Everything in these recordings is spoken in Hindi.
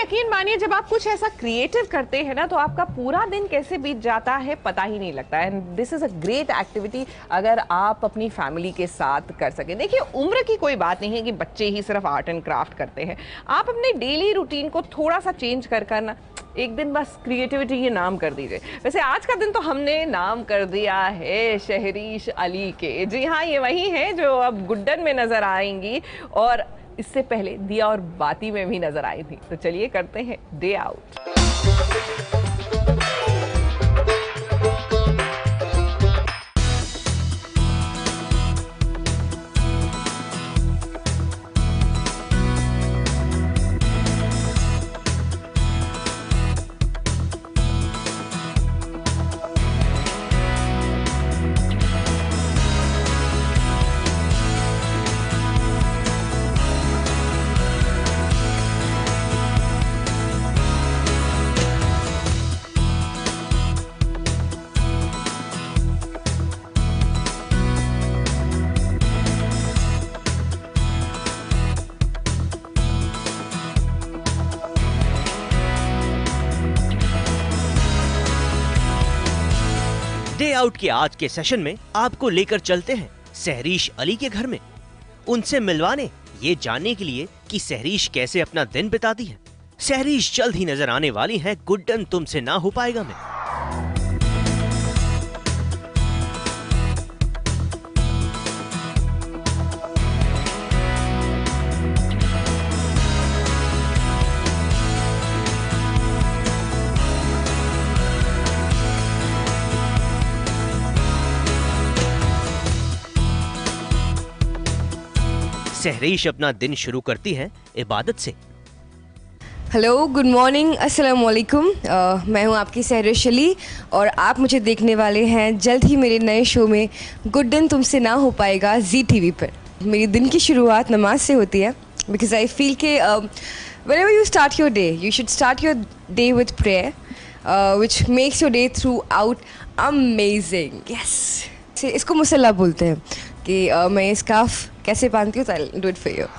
यकीन मानिए जब आप कुछ ऐसा क्रिएटिव करते हैं ना तो आपका पूरा दिन कैसे बीत जाता है पता ही नहीं लगता। And this is a great activity अगर आप अपनी फैमिली के साथ कर सकें। देखिए, उम्र की कोई बात नहीं है कि बच्चे ही सिर्फ आर्ट एंड क्राफ्ट करते हैं। आप अपने डेली रूटीन को थोड़ा सा चेंज कर ना एक दिन बस क्रिएटिविटी के नाम कर दीजिए। वैसे आज का दिन तो हमने नाम कर दिया है शहरीश अली के। जी हाँ, ये वही है जो अब गुड्डन में नजर आएंगी और इससे पहले दिया और बाती में भी नजर आई थी। तो चलिए करते हैं डे आउट। डे आउट के आज के सेशन में आपको लेकर चलते हैं सहरीश अली के घर में, उनसे मिलवाने, ये जानने के लिए कि सहरीश कैसे अपना दिन बिताती है। सहरीश जल्द ही नजर आने वाली हैं गुड्डन तुमसे ना हो पाएगा में। सहरीश अपना दिन शुरू करती हैं इबादत से। हेलो, गुड मॉर्निंग, अस्सलाम वालेकुम। मैं हूं आपकी सहरीश अली और आप मुझे देखने वाले हैं जल्द ही मेरे नए शो में गुड्डन तुमसे ना हो पाएगा जी टीवी पर। मेरी दिन की शुरुआत नमाज से होती है बिकॉज आई फील के whenever you start your day you should start your day with prayer which makes your day throughout amazing. Yes, इसको मुसल्ला बोलते हैं कि मैं स्कार्फ कैसे बांधती हूँ, तो I'll do it for you.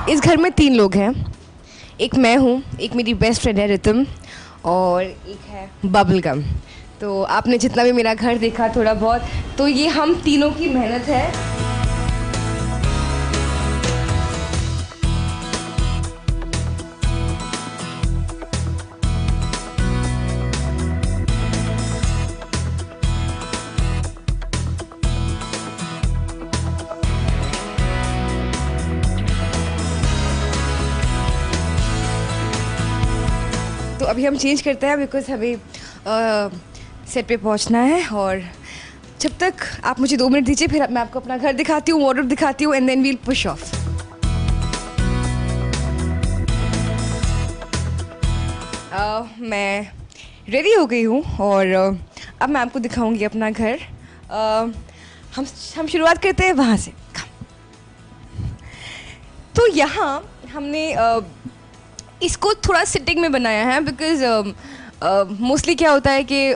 इस घर में 3 लोग हैं। एक मैं हूँ, एक मेरी बेस्ट फ्रेंड है रितम और एक है बबल गम। तो आपने जितना भी मेरा घर देखा थोड़ा बहुत, तो ये हम तीनों की मेहनत है। तो अभी हम चेंज करते हैं बिकॉज हमें सेट पे पहुंचना है। और जब तक आप मुझे 2 मिनट दीजिए, फिर मैं आपको अपना घर दिखाती हूँ, वार्डरोब दिखाती हूँ and then we'll push off. मैं रेडी हो गई हूँ और अब मैं आपको दिखाऊंगी अपना घर। हम शुरुआत करते हैं वहाँ से। तो यहाँ हमने इसको थोड़ा सिटिंग में बनाया है बिकॉज मोस्टली क्या होता है कि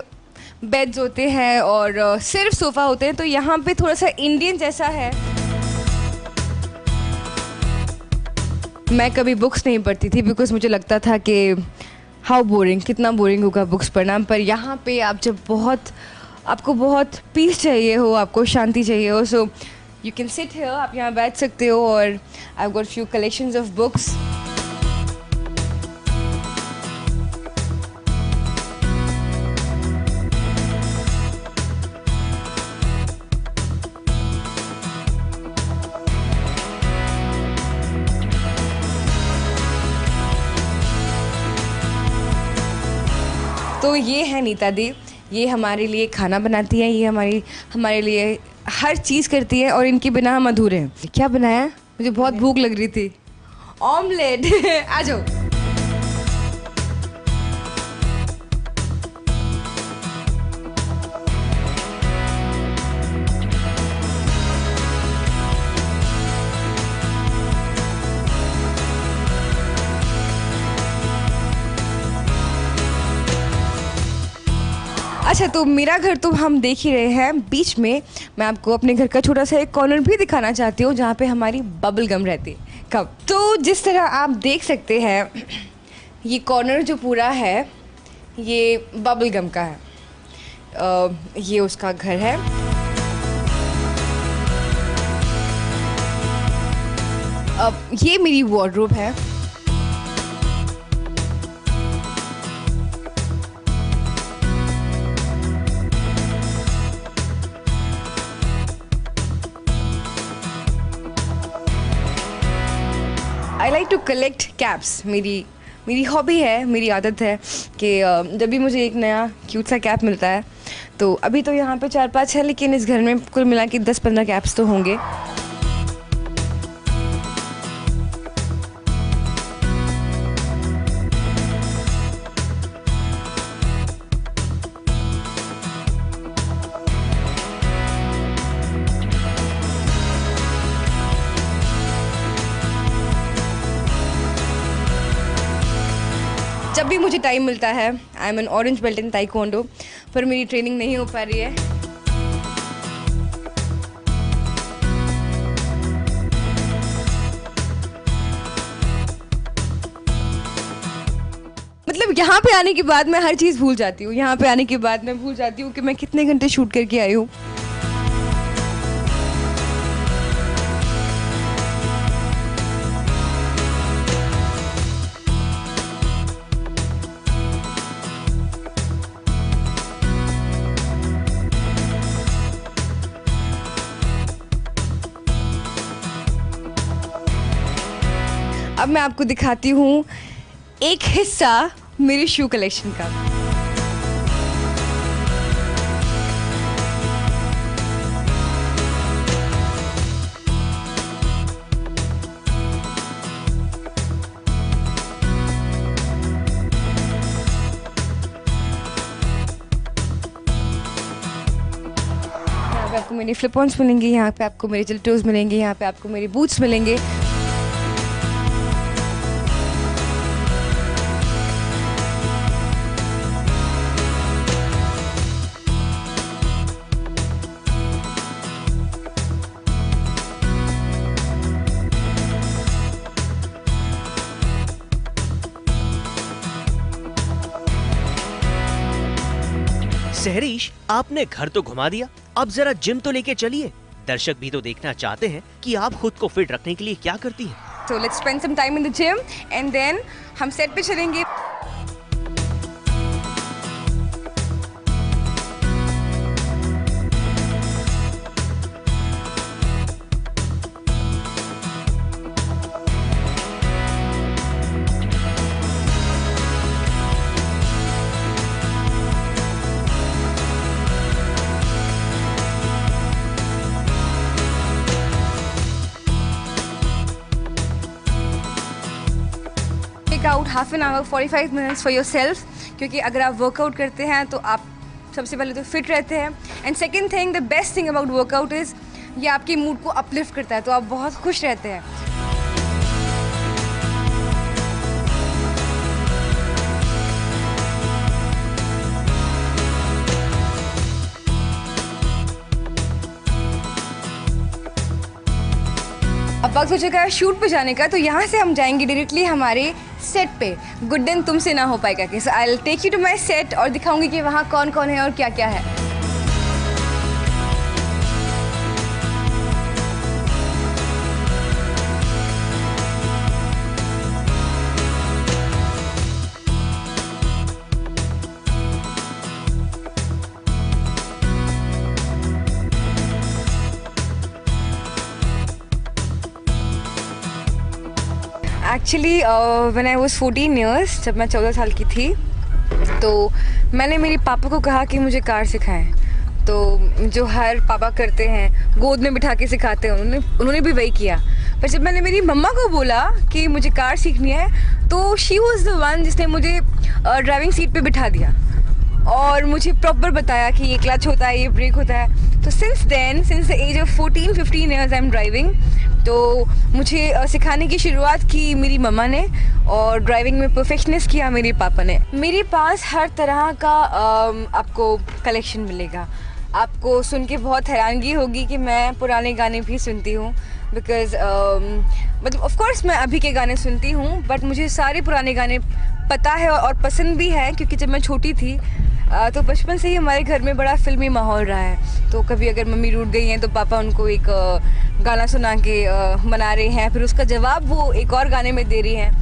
बेड्स होते हैं और सिर्फ सोफ़ा होते हैं। तो यहाँ पे थोड़ा सा इंडियन जैसा है। मैं कभी बुक्स नहीं पढ़ती थी बिकॉज मुझे लगता था कि हाउ बोरिंग, कितना बोरिंग होगा बुक्स पढ़ना। पर यहाँ पे आप जब आपको बहुत पीस चाहिए हो, आपको शांति चाहिए हो, so you can sit here, आप यहाँ बैठ सकते हो। और I got few collections of books. तो ये है नीता दी, ये हमारे लिए खाना बनाती है, ये हमारे लिए हर चीज़ करती है और इनके बिना हम अधूरे हैं। क्या बनाया? मुझे बहुत भूख लग रही थी। ऑमलेट। आ जाओ। अच्छा, तो मेरा घर तो हम देख ही रहे हैं। बीच में मैं आपको अपने घर का छोटा सा एक कॉर्नर भी दिखाना चाहती हूँ जहाँ पे हमारी बबल गम रहती है। कब? तो जिस तरह आप देख सकते हैं, ये कॉर्नर जो पूरा है ये बबल गम का है। ये उसका घर है। अब ये मेरी वार्डरोब है। I like to collect caps. मेरी हॉबी है, मेरी आदत है कि जब भी मुझे एक नया क्यूट सा कैप मिलता है, तो अभी तो यहाँ पे 4-5 है, लेकिन इस घर में कुल मिला के 10-15 कैप्स तो होंगे। जब भी मुझे टाइम मिलता है, I am N orange belt in taekwondo, पर मेरी ट्रेनिंग नहीं हो पा रही है। मतलब यहाँ पे आने के बाद मैं हर चीज़ भूल जाती हूँ। यहाँ पे आने के बाद मैं भूल जाती हूँ कि मैं कितने घंटे शूट करके आई हूँ। अब मैं आपको दिखाती हूँ एक हिस्सा मेरी शू कलेक्शन का। यहाँ पे आपको मेरी फ्लिप ऑन्स मिलेंगे, यहाँ पे आपको मेरे जिल्टोज मिलेंगे, यहाँ पे आपको मेरे बूट्स मिलेंगे। सहरीश, आपने घर तो घुमा दिया, अब जरा जिम तो लेके चलिए। दर्शक भी तो देखना चाहते हैं कि आप खुद को फिट रखने के लिए क्या करती हैं। So let's spend some time in the gym and then हम सेट पे चलेंगे। Out half an hour 45 minutes for yourself, क्योंकि अगर आप वर्कआउट करते हैं तो आप सबसे पहले तो फिट रहते हैं, and second thing, the best thing about workout is ये आपके मूड को अपलिफ्ट करता है, तो आप बहुत खुश रहते हैं। अब वक्त हो चुका है शूट पे जाने का, तो यहाँ से हम जाएंगे डायरेक्टली हमारे सेट पे। गुड दिन तुमसे ना हो पाएगा कि I will take you to my set और दिखाऊंगी कि वहाँ कौन कौन है और क्या क्या है। Actually when I was 14 years, जब मैं 14 साल की थी, तो मैंने मेरे पापा को कहा कि मुझे कार सिखाएं। तो जो हर पापा करते हैं, गोद में बिठा के सिखाते हैं, उन्होंने भी वही किया। पर जब मैंने मेरी मम्मा को बोला कि मुझे कार सीखनी है, तो शी वॉज द वन जिसने मुझे ड्राइविंग सीट पे बिठा दिया और मुझे प्रॉपर बताया कि ये क्लच होता है, ये ब्रेक होता है। तो since the age of 14-15 years I am driving. तो मुझे सिखाने की शुरुआत की मेरी मम्मा ने और ड्राइविंग में परफेक्शनिस्ट किया मेरे पापा ने। मेरे पास हर तरह का आपको कलेक्शन मिलेगा। आपको सुन के बहुत हैरानगी होगी कि मैं पुराने गाने भी सुनती हूँ, बिकॉज़ मतलब ऑफ कोर्स मैं अभी के गाने सुनती हूँ, बट मुझे सारे पुराने गाने पता है और पसंद भी है, क्योंकि जब मैं छोटी थी तो बचपन से ही हमारे घर में बड़ा फिल्मी माहौल रहा है। तो कभी अगर मम्मी रूठ गई हैं तो पापा उनको एक गाना सुना के मना रहे हैं, फिर उसका जवाब वो एक और गाने में दे रही हैं।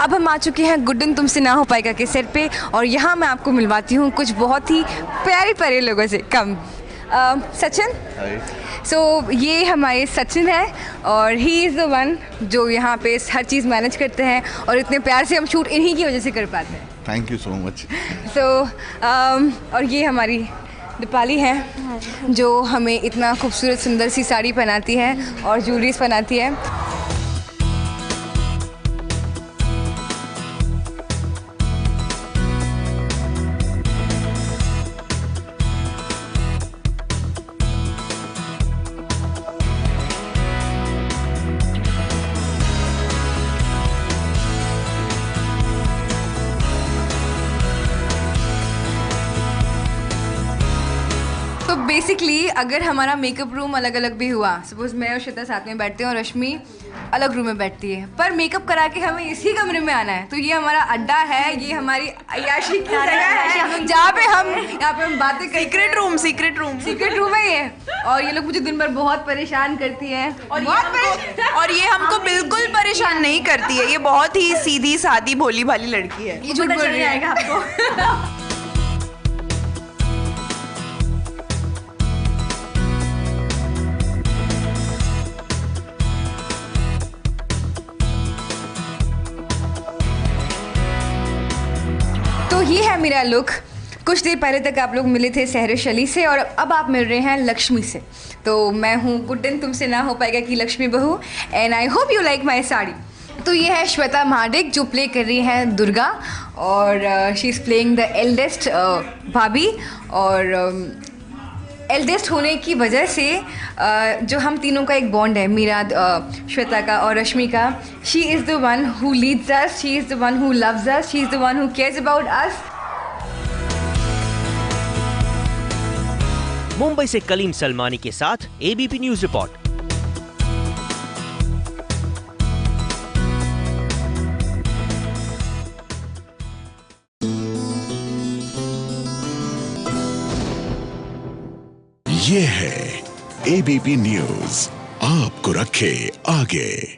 अब हम आ चुके हैं गुड्डन तुमसे ना हो पाएगा के सेट पे, और यहाँ मैं आपको मिलवाती हूँ कुछ बहुत ही प्यारे प्यारे लोगों से। कम सचिन। सो ये हमारे सचिन है और ही इज़ द वन जो यहाँ पे हर चीज़ मैनेज करते हैं, और इतने प्यार से हम शूट इन्हीं की वजह से कर पाते हैं। Thank you so much. So और ये हमारी दीपाली है जो हमें इतना खूबसूरत सुंदर सी साड़ी पहनाती है और ज्वेलरीज पहनाती है। तो बेसिकली अगर हमारा मेकअप रूम अलग अलग भी हुआ, सपोज मैं और श्वेता साथ में बैठते हैं और रश्मि अलग रूम में बैठती है, पर मेकअप करा के हमें इसी कमरे में आना है। तो ये हमारा अड्डा है, ये हमारी अय्याशी की जगह है जहाँ पे हम बातें करते हैं। सीक्रेट रूम है ये। और ये लोग मुझे दिन भर बहुत परेशान करती है और ये हमको बिल्कुल परेशान नहीं करती है। ये बहुत ही सीधी सादी भोली भाली लड़की है। ये झूठ बोल रही है आपको। तो ये है मेरा लुक। कुछ देर पहले तक आप लोग मिले थे सहरिश अली से और अब आप मिल रहे हैं लक्ष्मी से। तो मैं हूँ गुड्डन तुमसे ना हो पाएगा की लक्ष्मी बहू, and I hope you like my sari. तो ये है श्वेता महाडिक जो प्ले कर रही हैं दुर्गा, और she is playing the eldest भाभी। और एल्डेस्ट होने की वजह से जो हम तीनों का एक बॉन्ड है, मेरा, श्वेता का और रश्मि का, she is the one who leads us, she is the one who loves us, she is the one who cares about us. Mumbai से कलीम सलमानी के साथ एबीपी न्यूज रिपोर्ट। ये है एबीपी न्यूज, आपको रखे आगे।